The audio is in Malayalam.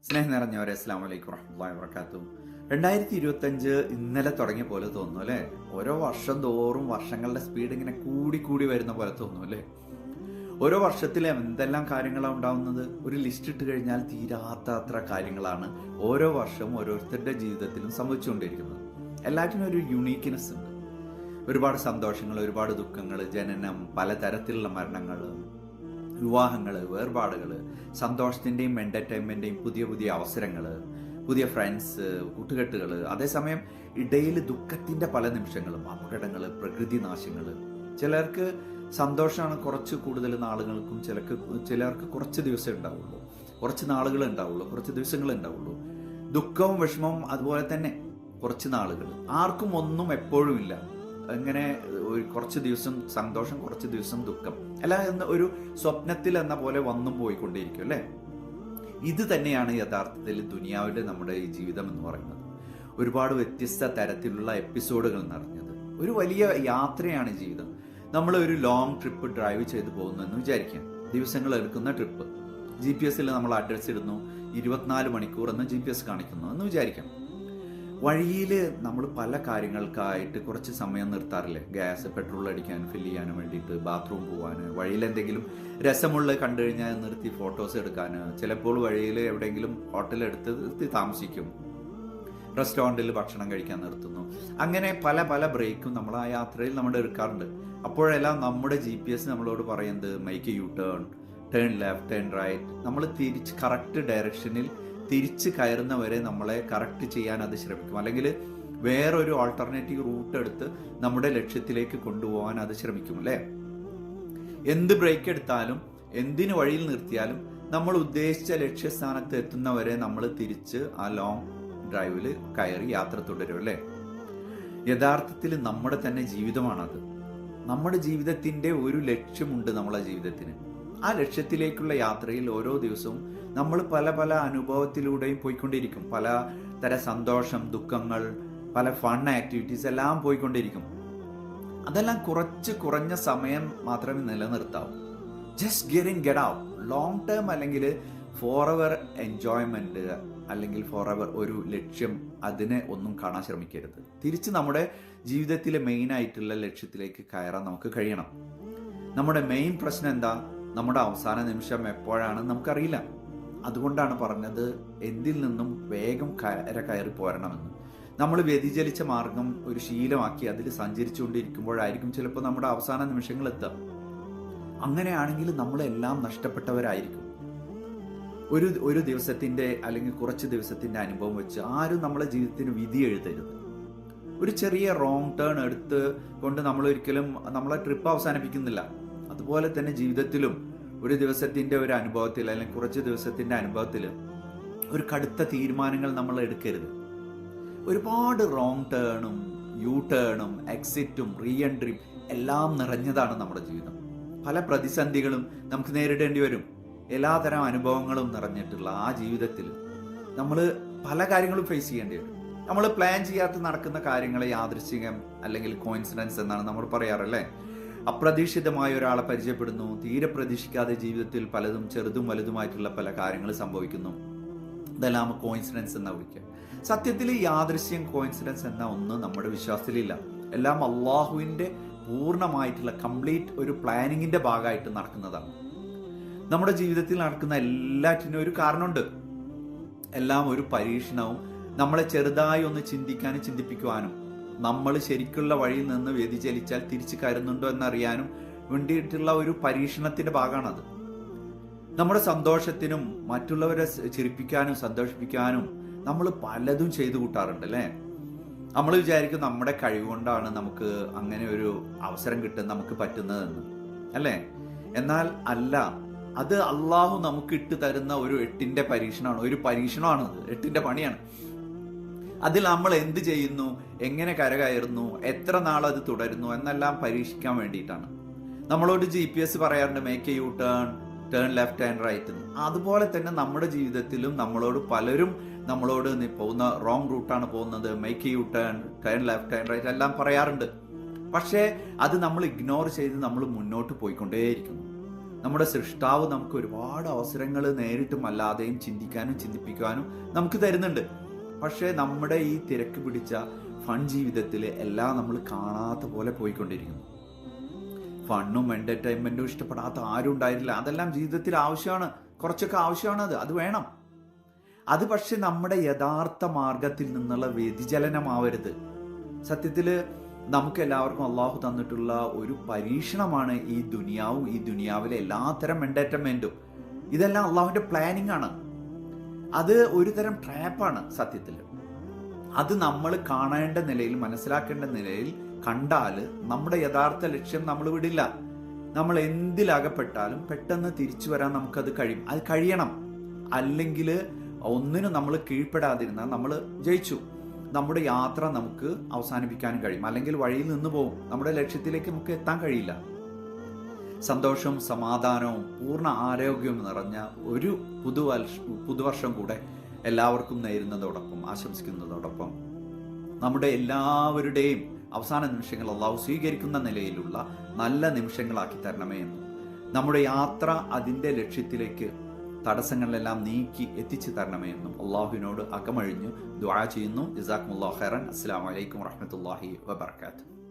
സ്നേഹം നിറഞ്ഞവരെ അസ്സലാമു അലൈക്കും വറഹ്മത്തുള്ളാഹി വബറകാതുഹു. 2025 ഇന്നലെ തുടങ്ങിയ പോലെ തോന്നുന്നു അല്ലേ? ഓരോ വർഷം തോറും വർഷങ്ങളുടെ സ്പീഡ് ഇങ്ങനെ കൂടി കൂടി വരുന്ന പോലെ തോന്നുന്നു അല്ലേ? ഓരോ വർഷത്തിലെ എന്തെല്ലാം കാര്യങ്ങളാണ് ഉണ്ടാവുന്നത്? ഒരു ലിസ്റ്റ് ഇട്ട് കഴിഞ്ഞാൽ തീരാത്ത അത്ര കാര്യങ്ങളാണ് ഓരോ വർഷവും ഓരോരുത്തരുടെ ജീവിതത്തിലും സംഭവിച്ചുകൊണ്ടിരിക്കുന്നത്. എല്ലാറ്റിനും ഒരു യുണീക്ക്നെസ് ഉണ്ട്. ഒരുപാട് സന്തോഷങ്ങൾ, ഒരുപാട് ദുഃഖങ്ങൾ, ജനനം, പലതരത്തിലുള്ള മരണങ്ങൾ, വിവാഹങ്ങൾ, വേർപാടുകൾ, സന്തോഷത്തിൻ്റെയും എൻ്റർടൈൻമെൻറ്റിൻ്റെയും പുതിയ പുതിയ അവസരങ്ങൾ, പുതിയ ഫ്രണ്ട്സ്, കൂട്ടുകെട്ടുകൾ, അതേസമയം ഇടയിൽ ദുഃഖത്തിൻ്റെ പല നിമിഷങ്ങളും, അപകടങ്ങൾ, പ്രകൃതി നാശങ്ങൾ. ചിലർക്ക് സന്തോഷമാണ് കുറച്ച് കൂടുതൽ നാളുകൾക്കും, ചിലർക്ക് കുറച്ച് ദിവസമേ ഉണ്ടാവുള്ളൂ, കുറച്ച് നാളുകൾ ഉണ്ടാവുള്ളൂ, കുറച്ച് ദിവസങ്ങൾ ഉണ്ടാവുള്ളൂ. ദുഃഖവും വിഷമവും അതുപോലെ തന്നെ കുറച്ച് നാളുകൾ. ആർക്കും ഒന്നും എപ്പോഴും ഇല്ല. അങ്ങനെ കുറച്ച് ദിവസം സന്തോഷം, കുറച്ച് ദിവസം ദുഃഖം, എല്ലാം ഒരു സ്വപ്നത്തിൽ എന്ന പോലെ വന്നും പോയിക്കൊണ്ടേയിരിക്കും അല്ലേ? ഇത് തന്നെയാണ് യഥാർത്ഥത്തിൽ ദുനിയാവിലെ നമ്മുടെ ഈ ജീവിതം എന്ന് പറയുന്നത്. ഒരുപാട് വ്യത്യസ്ത തരത്തിലുള്ള എപ്പിസോഡുകൾ നിറഞ്ഞത് ഒരു വലിയ യാത്രയാണ് ജീവിതം. നമ്മൾ ഒരു ലോങ് ട്രിപ്പ് ഡ്രൈവ് ചെയ്ത് പോകുന്നു വിചാരിക്കാം. ദിവസങ്ങൾ എടുക്കുന്ന ട്രിപ്പ്. GPS നമ്മൾ അഡ്രസ് ഇടുന്നു, 24 മണിക്കൂർ എന്ന് GPS കാണിക്കുന്നു എന്ന് വിചാരിക്കാം. വഴിയിൽ നമ്മൾ പല കാര്യങ്ങൾക്കായിട്ട് കുറച്ച് സമയം നിർത്താറില്ലേ? ഗ്യാസ്, പെട്രോൾ അടിക്കാൻ, ഫില്ല് ചെയ്യാനും വേണ്ടിയിട്ട്, ബാത്റൂം പോകാൻ, വഴിയിൽ എന്തെങ്കിലും രസമുള്ള കണ്ടു കഴിഞ്ഞാൽ നിർത്തി ഫോട്ടോസ് എടുക്കാൻ, ചിലപ്പോൾ വഴിയിൽ എവിടെയെങ്കിലും ഹോട്ടലെടുത്ത് നിർത്തി താമസിക്കും, റെസ്റ്റോറൻറ്റിൽ ഭക്ഷണം കഴിക്കാൻ നിർത്തുന്നു. അങ്ങനെ പല പല ബ്രേക്കും നമ്മൾ ആ യാത്രയിൽ നമ്മൾ എടുക്കാറുണ്ട്. അപ്പോഴെല്ലാം നമ്മുടെ GPS നമ്മളോട് പറയുന്നത് make a U turn, turn left, turn right. നമ്മൾ തിരിച്ച് കറക്റ്റ് ഡയറക്ഷനിൽ തിരിച്ച് കയറുന്നവരെ നമ്മളെ കറക്റ്റ് ചെയ്യാൻ അത് ശ്രമിക്കും. അല്ലെങ്കിൽ വേറൊരു ആൾട്ടർനേറ്റീവ് റൂട്ട് എടുത്ത് നമ്മുടെ ലക്ഷ്യത്തിലേക്ക് കൊണ്ടുപോകാൻ അത് ശ്രമിക്കും അല്ലേ? എന്ത് ബ്രേക്ക് എടുത്താലും, എന്തിന് വഴിയിൽ നിർത്തിയാലും നമ്മൾ ഉദ്ദേശിച്ച ലക്ഷ്യസ്ഥാനത്ത് എത്തുന്നവരെ നമ്മൾ തിരിച്ച് ആ ലോങ് ഡ്രൈവിൽ കയറി യാത്ര തുടരും അല്ലേ? യഥാർത്ഥത്തിൽ നമ്മുടെ തന്നെ ജീവിതമാണത്. നമ്മുടെ ജീവിതത്തിൻ്റെ ഒരു ലക്ഷ്യമുണ്ട് നമ്മളെ ജീവിതത്തിന്. ആ ലക്ഷ്യത്തിലേക്കുള്ള യാത്രയിൽ ഓരോ ദിവസവും നമ്മൾ പല പല അനുഭവത്തിലൂടെയും പോയിക്കൊണ്ടിരിക്കും. പല തര സന്തോഷം, ദുഃഖങ്ങൾ, പല ഫൺ ആക്ടിവിറ്റീസ് എല്ലാം പോയിക്കൊണ്ടിരിക്കും. അതെല്ലാം കുറഞ്ഞ സമയം മാത്രമേ നിലനിർത്താവൂ. Just get out. Long term അല്ലെങ്കിൽ ഫോർ എവർ എൻജോയ്മെന്റ് അല്ലെങ്കിൽ ഫോർ എവർ ഒരു ലക്ഷ്യം, അതിനെ ഒന്നും കാണാൻ ശ്രമിക്കരുത്. തിരിച്ച് നമ്മുടെ ജീവിതത്തിലെ മെയിൻ ആയിട്ടുള്ള ലക്ഷ്യത്തിലേക്ക് കയറാൻ നമുക്ക് കഴിയണം. നമ്മുടെ മെയിൻ പ്രശ്നം എന്താ? നമ്മുടെ അവസാന നിമിഷം എപ്പോഴാണെന്ന് നമുക്കറിയില്ല. അതുകൊണ്ടാണ് പറഞ്ഞത് എന്തിൽ നിന്നും വേഗം കയറി പോരണമെന്ന്. നമ്മൾ വ്യതിചലിച്ച മാർഗം ഒരു ശീലമാക്കി അതിൽ സഞ്ചരിച്ചുകൊണ്ടിരിക്കുമ്പോഴായിരിക്കും ചിലപ്പോൾ നമ്മുടെ അവസാന നിമിഷങ്ങൾ എത്തുക. അങ്ങനെയാണെങ്കിൽ നമ്മളെല്ലാം നഷ്ടപ്പെട്ടവരായിരിക്കും. ഒരു ദിവസത്തിന്റെ അല്ലെങ്കിൽ കുറച്ച് ദിവസത്തിന്റെ അനുഭവം വെച്ച് ആരും നമ്മളെ ജീവിതത്തിന് വിധി എഴുതരുത്. ഒരു ചെറിയ റോങ് ടേൺ എടുത്ത് കൊണ്ട് നമ്മൾ ഒരിക്കലും നമ്മളെ ട്രിപ്പ് അവസാനിപ്പിക്കുന്നില്ല. അതുപോലെ തന്നെ ജീവിതത്തിലും ഒരു ദിവസത്തിന്റെ ഒരു അനുഭവത്തിൽ അല്ലെങ്കിൽ കുറച്ച് ദിവസത്തിന്റെ അനുഭവത്തിൽ ഒരു കടുത്ത തീരുമാനങ്ങൾ നമ്മൾ എടുക്കരുത്. ഒരുപാട് റോങ് ടേണും യു ടേണും എക്സിറ്റും റീ എൻട്രിയും എല്ലാം നിറഞ്ഞതാണ് നമ്മുടെ ജീവിതം. പല പ്രതിസന്ധികളും നമുക്ക് നേരിടേണ്ടി വരും. എല്ലാതരം അനുഭവങ്ങളും നിറഞ്ഞിട്ടുള്ള ആ ജീവിതത്തിൽ നമ്മൾ പല കാര്യങ്ങളും ഫേസ് ചെയ്യേണ്ടി വരും. നമ്മൾ പ്ലാൻ ചെയ്യാത്ത നടക്കുന്ന കാര്യങ്ങളെ യാദൃശ്ചികം അല്ലെങ്കിൽ കോയിൻസിഡൻസ് എന്നാണ് നമ്മൾ പറയാറല്ലേ? അപ്രതീക്ഷിതമായ ഒരാളെ പരിചയപ്പെടുന്നു, തീരെ പ്രതീക്ഷിക്കാതെ ജീവിതത്തിൽ പലതും ചെറുതും വലുതുമായിട്ടുള്ള പല കാര്യങ്ങൾ സംഭവിക്കുന്നു. ഇതെല്ലാം കോയിൻസിഡൻസ് എന്നാ വിളിക്കുക. സത്യത്തിൽ യാദൃശ്യം, കോയിൻസിഡൻസ് എന്ന ഒന്ന് നമ്മുടെ വിശ്വാസത്തിലില്ല. എല്ലാം അള്ളാഹുവിന്റെ പൂർണ്ണമായിട്ടുള്ള കംപ്ലീറ്റ് ഒരു പ്ലാനിങ്ങിന്റെ ഭാഗമായിട്ട് നടക്കുന്നതാണ്. നമ്മുടെ ജീവിതത്തിൽ നടക്കുന്ന എല്ലാറ്റിനും ഒരു കാരണമുണ്ട്. എല്ലാം ഒരു പരീക്ഷണവും നമ്മളെ ചെറുതായി ഒന്ന് ചിന്തിക്കാനും ചിന്തിപ്പിക്കുവാനും നമ്മൾ ശരിക്കുള്ള വഴിയിൽ നിന്ന് വ്യതിചലിച്ചാൽ തിരിച്ചു കയറുന്നുണ്ടോ എന്നറിയാനും വേണ്ടിയിട്ടുള്ള ഒരു പരീക്ഷണത്തിന്റെ ഭാഗമാണത്. നമ്മുടെ സന്തോഷത്തിനും മറ്റുള്ളവരെ ചിരിപ്പിക്കാനും സന്തോഷിപ്പിക്കാനും നമ്മൾ പലതും ചെയ്തു കൂട്ടാറുണ്ട് അല്ലേ? നമ്മൾ വിചാരിക്കും നമ്മുടെ കഴിവുകൊണ്ടാണ് നമുക്ക് അങ്ങനെ ഒരു അവസരം കിട്ടുന്നത്, നമുക്ക് പറ്റുന്നതെന്ന് അല്ലേ? എന്നാൽ അല്ല, അത് അള്ളാഹു നമുക്ക് ഇട്ട് തരുന്ന ഒരു 8ന്റെ പരീക്ഷണമാണ്. ഒരു പരീക്ഷണമാണ്, 8ന്റെ പണിയാണ്. അതിൽ നമ്മൾ എന്ത് ചെയ്യുന്നു, എങ്ങനെ കരകയറുന്നു, എത്ര നാൾ അത് തുടരുന്നു എന്നെല്ലാം പരീക്ഷിക്കാൻ വേണ്ടിയിട്ടാണ്. നമ്മളോട് GPS പറയാറുണ്ട് make a U turn, turn left, turn right എന്ന്. അതുപോലെ തന്നെ നമ്മുടെ ജീവിതത്തിലും നമ്മളോട് പലരും നമ്മളോട് നീ പോകുന്ന റോങ് റൂട്ടാണ് പോകുന്നത്, make a U turn, turn left, turn right എല്ലാം പറയാറുണ്ട്. പക്ഷേ അത് നമ്മൾ ഇഗ്നോർ ചെയ്ത് നമ്മൾ മുന്നോട്ട് പോയിക്കൊണ്ടേയിരിക്കുന്നു. നമ്മുടെ സൃഷ്ടാവ് നമുക്ക് ഒരുപാട് അവസരങ്ങൾ നേരിട്ടും അല്ലാതെയും ചിന്തിക്കാനും ചിന്തിപ്പിക്കാനും നമുക്ക് തരുന്നുണ്ട്. പക്ഷേ നമ്മുടെ ഈ തിരക്ക് പിടിച്ച ഫൺ ജീവിതത്തിൽ എല്ലാം നമ്മൾ കാണാത്ത പോലെ പോയിക്കൊണ്ടിരിക്കുന്നു. ഫണ്ണും എന്റർടൈൻമെന്റും ഇഷ്ടപ്പെടാത്ത ആരും ഉണ്ടായിട്ടില്ല. അതെല്ലാം ജീവിതത്തിൽ ആവശ്യമാണ്, കുറച്ചൊക്കെ ആവശ്യമാണ്. അത് വേണം. അത് പക്ഷെ നമ്മുടെ യഥാർത്ഥ മാർഗത്തിൽ നിന്നുള്ള വ്യതിചലനമാവരുത്. സത്യത്തില് നമുക്ക് എല്ലാവർക്കും അള്ളാഹു തന്നിട്ടുള്ള ഒരു പരീക്ഷണമാണ് ഈ ദുനിയാവും, ഈ ദുനിയാവിലെ എല്ലാത്തരം എന്റർടൈൻമെന്റും. ഇതെല്ലാം അള്ളാഹുവിന്റെ പ്ലാനിങ് ആണ്. അത് ഒരു തരം ട്രാപ്പാണ് സത്യത്തിൽ. അത് നമ്മൾ കാണേണ്ട നിലയിൽ, മനസ്സിലാക്കേണ്ട നിലയിൽ കണ്ടാൽ നമ്മുടെ യഥാർത്ഥ ലക്ഷ്യം നമ്മൾ വിടില്ല. നമ്മൾ എന്തിലകപ്പെട്ടാലും പെട്ടെന്ന് തിരിച്ചു വരാൻ നമുക്കത് കഴിയും. അത് കഴിയണം. അല്ലെങ്കിൽ ഒന്നിനും നമ്മൾ കീഴ്പ്പെടാതിരുന്നാൽ നമ്മൾ ജയിച്ചു. നമ്മുടെ യാത്ര നമുക്ക് അവസാനിപ്പിക്കാനും കഴിയും. അല്ലെങ്കിൽ വഴിയിൽ നിന്ന് പോകും. നമ്മുടെ ലക്ഷ്യത്തിലേക്ക് നമുക്ക് എത്താൻ കഴിയില്ല. സന്തോഷവും സമാധാനവും പൂർണ്ണ ആരോഗ്യവും നിറഞ്ഞ ഒരു പുതുവർഷം കൂടെ എല്ലാവർക്കും നേരുന്നതോടൊപ്പം, ആശംസിക്കുന്നതോടൊപ്പം നമ്മുടെ എല്ലാവരുടെയും അവസാന നിമിഷങ്ങൾ അള്ളാഹു സ്വീകരിക്കുന്ന നിലയിലുള്ള നല്ല നിമിഷങ്ങളാക്കി തരണമേ എന്നും, നമ്മുടെ യാത്ര അതിൻ്റെ ലക്ഷ്യത്തിലേക്ക് തടസ്സങ്ങളെല്ലാം നീക്കി എത്തിച്ചു തരണമേ എന്നും അള്ളാഹുവിനോട് അകമഴിഞ്ഞു ദുആ ചെയ്യുന്നു. ജസാക്കുമുല്ലാഹു ഖൈറൻ. അസ്സലാമു അലൈക്കും വറഹ്മത്തുള്ളാഹി വബറകാതുഹു.